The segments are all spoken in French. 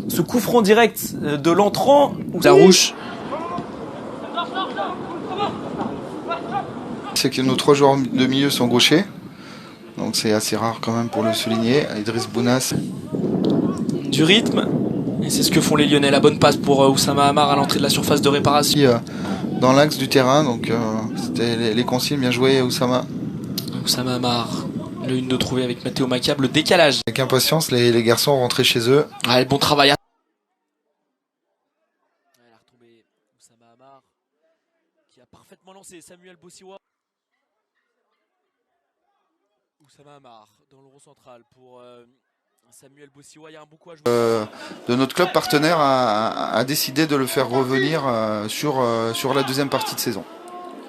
ce coup franc direct de l'entrant. Larouche. C'est que nos 3 joueurs de milieu sont gauchers. Donc c'est assez rare quand même pour le souligner. Idriss Bounas. Du rythme. Et c'est ce que font les Lyonnais. La bonne passe pour Oussama Hamar à l'entrée de la surface de réparation. Dans l'axe du terrain. Donc c'était les consignes. Bien joué Oussama. Oussama Hamar. Le 1-2 trouvé avec Mathéo Macab. Le décalage. Avec impatience, les garçons rentraient chez eux. Allez, bon travail. Elle a retombé Oussama Hamar qui a parfaitement lancé Samuel Bossiwa. Oussama Hamar dans le rond central pour Samuel Bossiwa. Il y a un bon coup à jouer. De notre club partenaire a décidé de le faire revenir sur la deuxième partie de saison.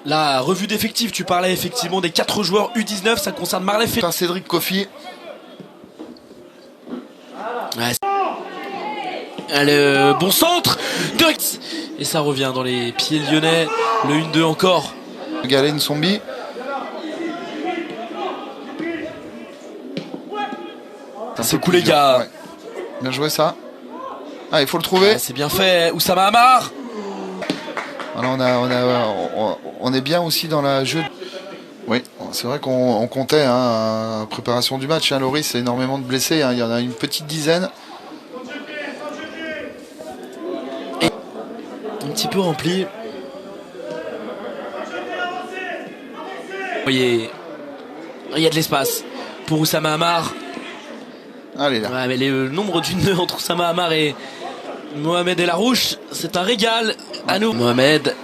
La revue d'effectifs, tu parlais effectivement des 4 joueurs U19, ça concerne Marley Fé. Cédric Kofi. Ouais. Le bon centre direct. Et ça revient dans les pieds lyonnais. Le 1-2 encore. Galen Sombi. C'est cool les gars. Ouais. Bien joué ça. Ah, il faut le trouver. Ouais, c'est bien fait. Oussama Hamar. Alors on est bien aussi dans la jeu. Oui, c'est vrai qu'on comptait préparation du match. Loris, c'est énormément de blessés. Il y en a une petite dizaine. Et un petit peu rempli. Vous voyez, il y a de l'espace pour Oussama Hamar. Allez là. Ouais, mais le nombre d'une nœud entre Oussama Hamar et Mohamed El Arouche, c'est un régal à nous. Mohamed.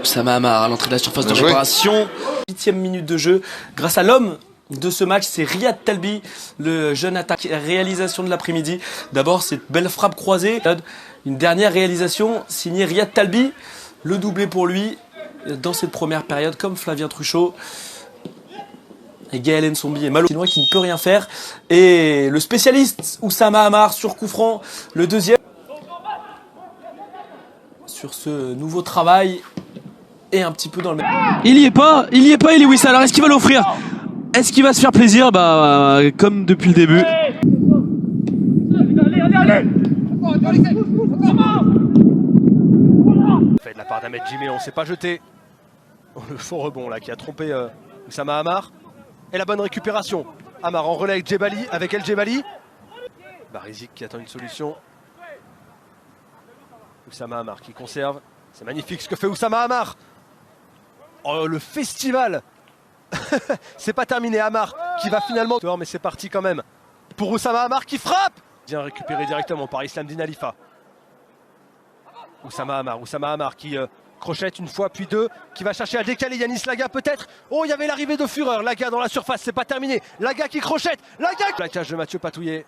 Oussama Hamar à l'entrée de la surface de réparation. 8e minute de jeu. Grâce à l'homme de ce match, c'est Riyad Talbi, le jeune attaque. Réalisation de l'après-midi. D'abord, cette belle frappe croisée. Une dernière réalisation signée Riyad Talbi. Le doublé pour lui dans cette première période, comme Flavien Truchot. Et Gaël Nsombi et Malo qui ne peut rien faire. Et le spécialiste Oussama Hamar sur coup franc, le deuxième. Sur ce nouveau travail et un petit peu dans le même. Il y est pas, Lewis. Alors est-ce qu'il va l'offrir? Est-ce qu'il va se faire plaisir? Comme depuis le début. Fait de la part d'Ahmed Jimé, on s'est pas jeté. Le faux rebond là qui a trompé Oussama Hamar. Et la bonne récupération. Hamar en relais avec Djebali, avec El Djebali. Barizic qui attend une solution. Oussama Hamar qui conserve. C'est magnifique ce que fait Oussama Hamar. Oh, le festival. C'est pas terminé. Hamar qui va finalement... Mais c'est parti quand même. Pour Oussama Hamar qui frappe. Bien récupéré directement par Islam Din Khalifa. Oussama Hamar qui... crochette une fois puis deux, qui va chercher à décaler Yanis Laga peut-être. Oh, il y avait l'arrivée de Fureur. Laga dans la surface, c'est pas terminé. Laga qui crochette. Laga. Plaquage de Mathieu Patouillet.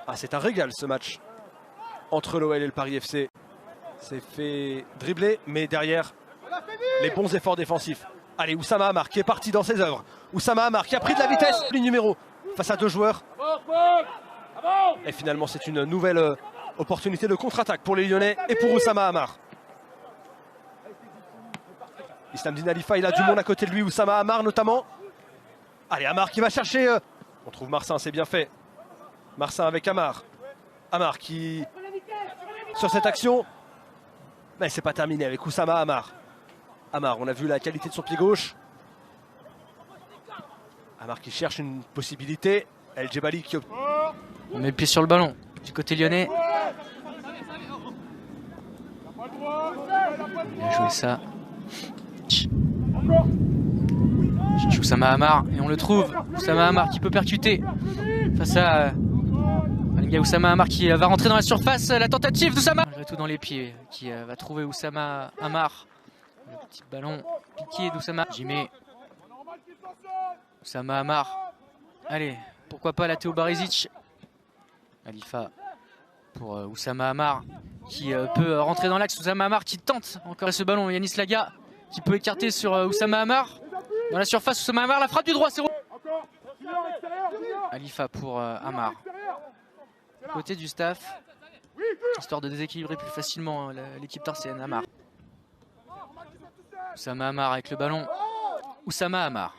Ah, c'est un régal ce match entre l'OL et le Paris FC. C'est fait dribbler, mais derrière, les bons efforts défensifs. Allez, Oussama Hamar qui est parti dans ses œuvres. Oussama Hamar qui a pris de la vitesse. Ligne numéro face à 2 joueurs. Et finalement, c'est une nouvelle... opportunité de contre-attaque pour les Lyonnais et pour Oussama Hamar. Islam Din Khalifa, il a du monde à côté de lui. Oussama Hamar notamment. Allez, Hamar qui va chercher. On trouve Marcin, c'est bien fait. Marcin avec Hamar. Hamar qui... sur cette action. Mais c'est pas terminé avec Oussama Hamar. Hamar, on a vu la qualité de son pied gauche. Hamar qui cherche une possibilité. El Djebali qui... On met le pied sur le ballon du côté lyonnais. Bien joué ça. Cherche Oussama Hamar et on le trouve. Oussama Hamar qui peut percuter face à Oussama Hamar qui va rentrer dans la surface. La tentative d'Oussama. Malgré tout dans les pieds qui va trouver Oussama Hamar. Le petit ballon piqué d'Oussama. Jimé. Oussama Hamar. Allez, pourquoi pas la Théo Barizic. Khalifa pour Oussama Hamar qui peut rentrer dans l'axe. Oussama Hamar qui tente encore ce ballon. Yanis Laga qui peut écarter sur Oussama Hamar. Dans la surface, Oussama Hamar, la frappe du droit, c'est Khalifa pour Hamar. Côté du staff, histoire de déséquilibrer plus facilement l'équipe tarsienne. Hamar. Oussama Hamar avec le ballon. Oussama Hamar.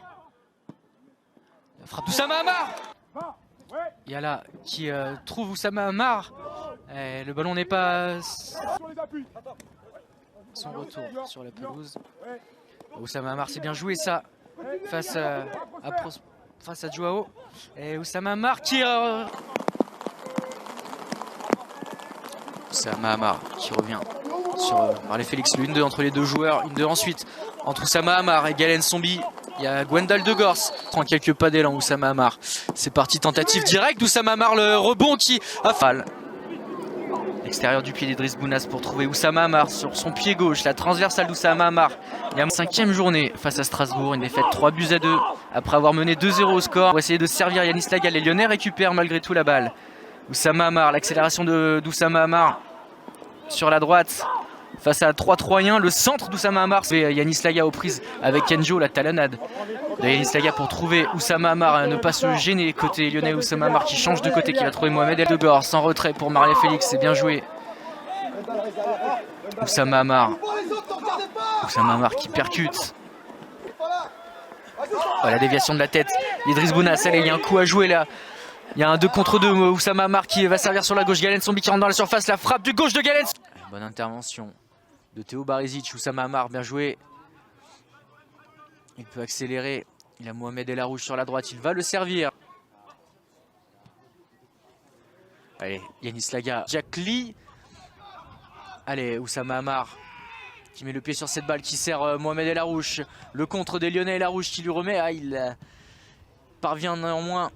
La frappe d'Oussama Hamar. Yala qui trouve Oussama Hamar. Et le ballon n'est pas son retour sur la pelouse. Oussama Hamar, c'est bien joué ça face à Joao. Et Oussama Hamar qui Oussama Hamar qui revient sur Marley Félix, le 1-2 entre les deux joueurs, 1-2 ensuite entre Oussama Hamar et Galen Sombi. Il y a Gwendal de Gors, prend quelques pas d'élan Oussama Hamar. C'est parti, tentative directe d'Oussama Hamar, le rebond qui a fall. L'extérieur du pied d'Idriss Bounas pour trouver Oussama Hamar sur son pied gauche, la transversale d'Oussama Hamar. Il y a 5e journée face à Strasbourg, une défaite 3-2 après avoir mené 2-0 au score. Pour essayer de servir Yanis Lagal, les Lyonnais récupèrent malgré tout la balle. Oussama Hamar, l'accélération d'Oussama Hamar sur la droite face à 3 Troyens, le centre d'Oussama Hamar. C'est Yanis Laga aux prises avec Kenjo, la talonnade de Yanis Laga pour trouver Oussama Hamar, ne pas se gêner côté lyonnais. Oussama Hamar qui change de côté, qui va trouver Mohamed El Degor sans retrait pour Marley Félix, c'est bien joué. Oussama Hamar qui percute. Oh, la déviation de la tête d'Idriss Bounas, il y a un coup à jouer là. Il y a un 2 contre 2, Oussama Hamar qui va servir sur la gauche, Galen Sombi qui rentre dans la surface, la frappe du gauche de Galen. Bonne intervention de Théo Barizic, Oussama Hamar, bien joué. Il peut accélérer, il a Mohamed El Arouche sur la droite, il va le servir. Allez, Yanis Laga, Jack Lee. Allez, Oussama Hamar qui met le pied sur cette balle, qui sert Mohamed El Arouche. Le contre des Lyonnais, El Arouche qui lui remet, il parvient néanmoins.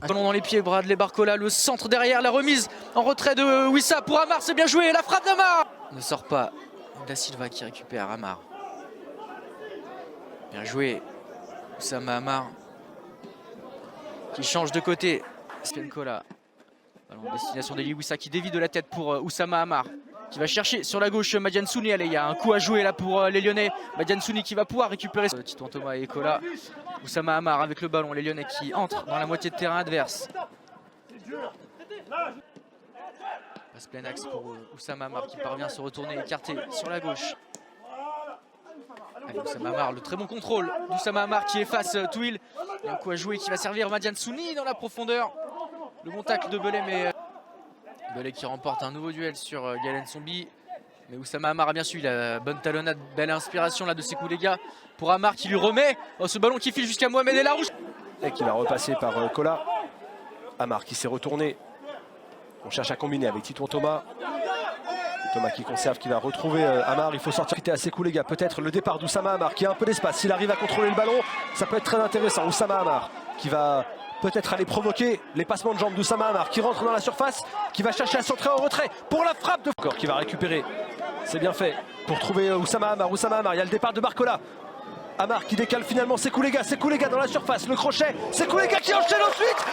Ballon dans les pieds, Bradley Barcola, le centre derrière, la remise en retrait de Wissa pour Hamar, c'est bien joué, la frappe d'Hamar ne sort pas. Da Silva qui récupère Hamar. Bien joué, Oussama Hamar qui change de côté. Spienkola, ballon de destination d'Eli Wissa qui dévie de la tête pour Oussama Hamar, qui va chercher sur la gauche Madiane Souni. Allez, il y a un coup à jouer là pour les Lyonnais. Madiane Souni qui va pouvoir récupérer Titouan Thomas et Ekola. Oussama Hamar avec le ballon, les Lyonnais qui entrent dans la moitié de terrain adverse. Passe plein axe pour Oussama Hamar qui parvient à se retourner écarté sur la gauche. Allez, Oussama Hamar, le très bon contrôle d'Oussama Hamar qui efface Touil. Il y a un coup à jouer qui va servir Madiane Souni dans la profondeur. Le bon tacle de Belay, mais Belay qui remporte un nouveau duel sur Galen Sombi. Mais Oussama Hamar a bien suivi la bonne talonnade, belle inspiration là de Sekou Lega pour Hamar qui lui remet ce ballon qui file jusqu'à Mohamed El Arouche. Et qui va repasser par Kola. Hamar qui s'est retourné. On cherche à combiner avec Titouan Thomas. Thomas qui conserve, qui va retrouver Hamar. Il faut sortir à Sekou Lega. Peut-être le départ d'Oussama Hamar qui a un peu d'espace. S'il arrive à contrôler le ballon, ça peut être très intéressant. Oussama Hamar qui va peut-être aller provoquer les passements de jambes d'Oussama Hamar qui rentre dans la surface, qui va chercher à centrer en retrait pour la frappe de Corps qui va récupérer. C'est bien fait pour trouver Oussama Hamar. Oussama Hamar, il y a le départ de Barcola. Hamar qui décale finalement Sekou Lega dans la surface, le crochet, Sekou Lega qui enchaîne ensuite.